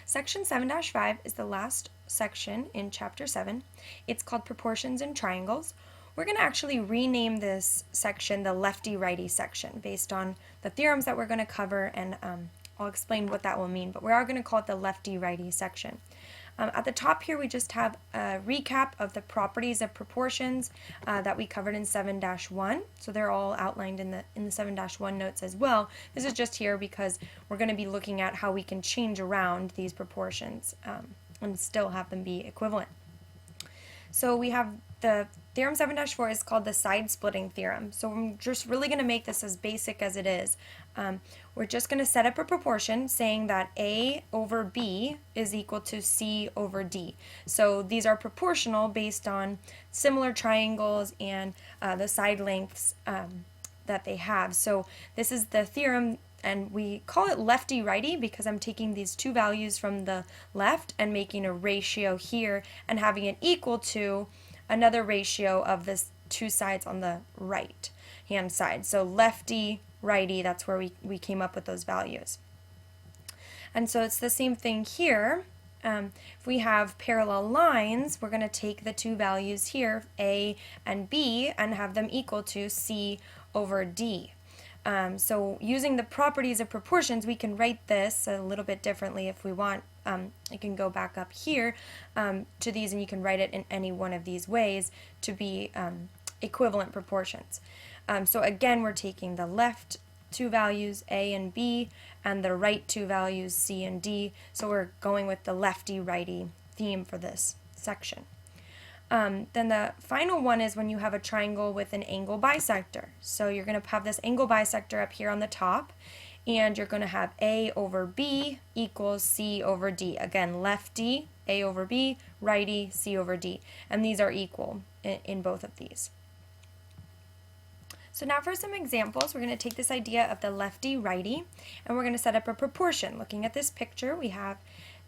Section 7-5 is the last section in Chapter 7. It's called Proportions in Triangles. We're going to actually rename this section the lefty-righty section based on the theorems that we're going to cover, and I'll explain what that will mean, but we are going to call it the lefty-righty section. At the top here, we just have a recap of the properties of proportions that we covered in 7-1. So they're all outlined in the 7-1 notes as well. This is just here because we're going to be looking at how we can change around these proportions and still have them be equivalent. So we have the theorem 7-4 is called the side-splitting theorem. So I'm just really going to make this as basic as it is. We're just going to set up a proportion saying that A over B is equal to C over D. So these are proportional based on similar triangles and the side lengths that they have. So this is the theorem, and we call it lefty-righty because I'm taking these two values from the left and making a ratio here and having it equal to another ratio of this two sides on the right hand side. So lefty, righty, that's where we came up with those values. And so it's the same thing here. If we have parallel lines, we're going to take the two values here, A and B, and have them equal to C over D. So using the properties of proportions, we can write this a little bit differently if we want. You can go back up here to these, and you can write it in any one of these ways to be equivalent proportions. So again, we're taking the left two values, A and B, and the right two values, C and D. So we're going with the lefty-righty theme for this section. Then the final one is when you have a triangle with an angle bisector. So you're going to have this angle bisector up here on the top, and you're going to have A over B equals C over D. Again, lefty, A over B, righty, C over D. And these are equal in both of these. So now for some examples, we're going to take this idea of the lefty-righty, and we're going to set up a proportion. Looking at this picture, we have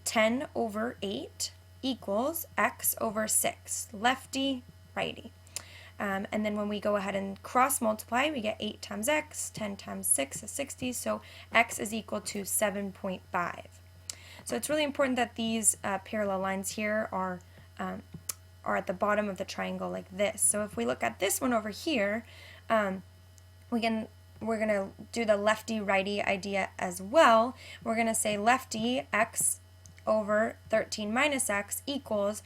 10 over 8 equals x over 6, lefty, righty. And then when we go ahead and cross multiply, we get 8 times x, 10 times 6 is 60, so x is equal to 7.5. So it's really important that these parallel lines here are at the bottom of the triangle like this. So if we look at this one over here, we're going to do the lefty-righty idea as well. We're going to say lefty, x over 13 minus x equals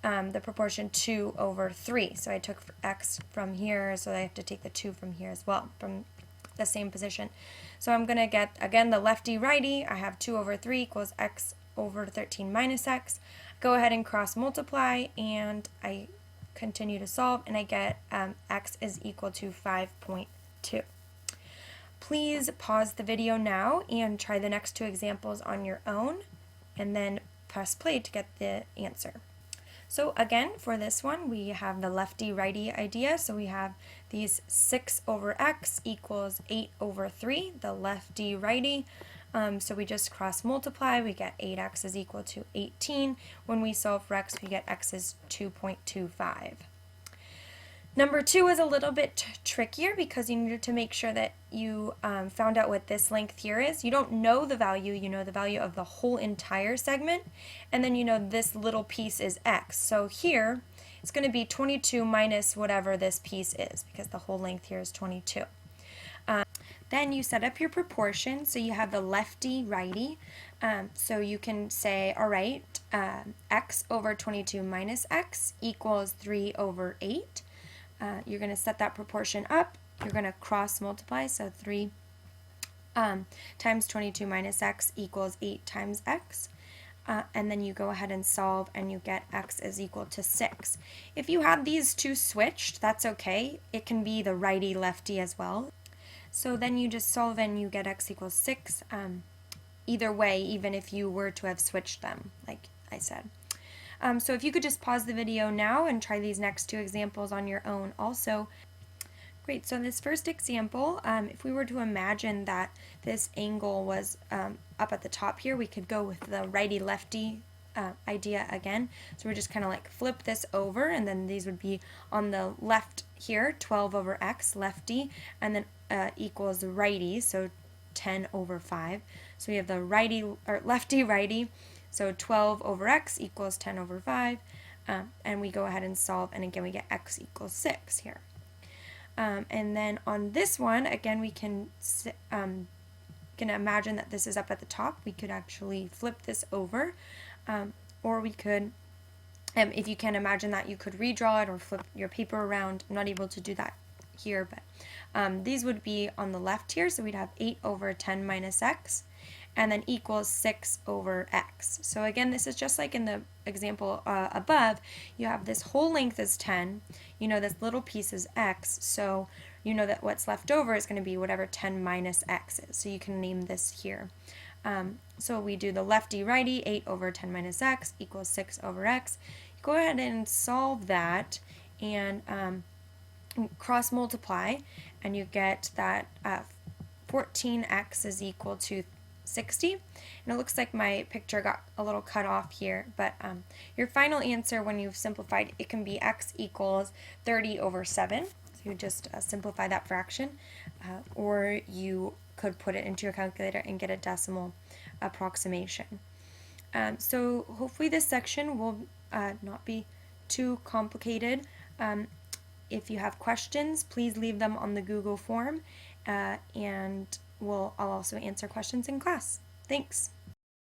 the proportion 2 over 3. So I took x from here, so I have to take the 2 from here as well, from the same position. So I'm going to get, again, the lefty-righty. I have 2 over 3 equals x over 13 minus x. Go ahead and cross multiply, and I continue to solve, and I get x is equal to 5.2. Please pause the video now and try the next two examples on your own, and then press play to get the answer. So again, for this one, we have the lefty-righty idea. So we have these 6 over x equals 8 over 3, the lefty-righty. So we just cross multiply, we get 8x is equal to 18. When we solve for x, we get x is 2.25. Number 2 is a little bit trickier because you needed to make sure that you found out what this length here is. You don't know the value, you know the value of the whole entire segment, and then you know this little piece is x. So here, it's going to be 22 minus whatever this piece is, because the whole length here is 22. Then you set up your proportion, so you have the lefty-righty. So you can say, all right, x over 22 minus x equals 3 over 8. You're going to set that proportion up. You're going to cross multiply, so 3 times 22 minus x equals 8 times x. And then you go ahead and solve, and you get x is equal to 6. If you have these two switched, that's okay. It can be the righty-lefty as well. So then you just solve and you get x equals 6, either way, even if you were to have switched them, like I said. So if you could just pause the video now and try these next two examples on your own also. Great, so in this first example, if we were to imagine that this angle was up at the top here, we could go with the righty-lefty idea again. So we're just kind of like flip this over, and then these would be on the left here, 12 over x, lefty, and then equals righty, so 10 over 5. So we have the righty or lefty-righty. So 12 over x equals 10 over 5, and we go ahead and solve, and again we get x equals 6 here. And then on this one, again, we can imagine that this is up at the top. We could actually flip this over, or we could, if you can imagine that, you could redraw it or flip your paper around. I'm not able to do that here, but these would be on the left here, so we'd have 8 over 10 minus x, and then equals 6 over x. So again, this is just like in the example above. You have this whole length is 10, you know this little piece is x, so you know that what's left over is going to be whatever 10 minus x is, so you can name this here. So we do the lefty-righty, 8 over 10 minus x equals 6 over x. Go ahead and solve that, and cross multiply, and you get that 14x is equal to 60. And it looks like my picture got a little cut off here, but your final answer when you've simplified, it can be x equals 30 over 7. So you just simplify that fraction, or you could put it into your calculator and get a decimal approximation. So hopefully this section will not be too complicated. If you have questions, please leave them on the Google form, and I'll also answer questions in class. Thanks.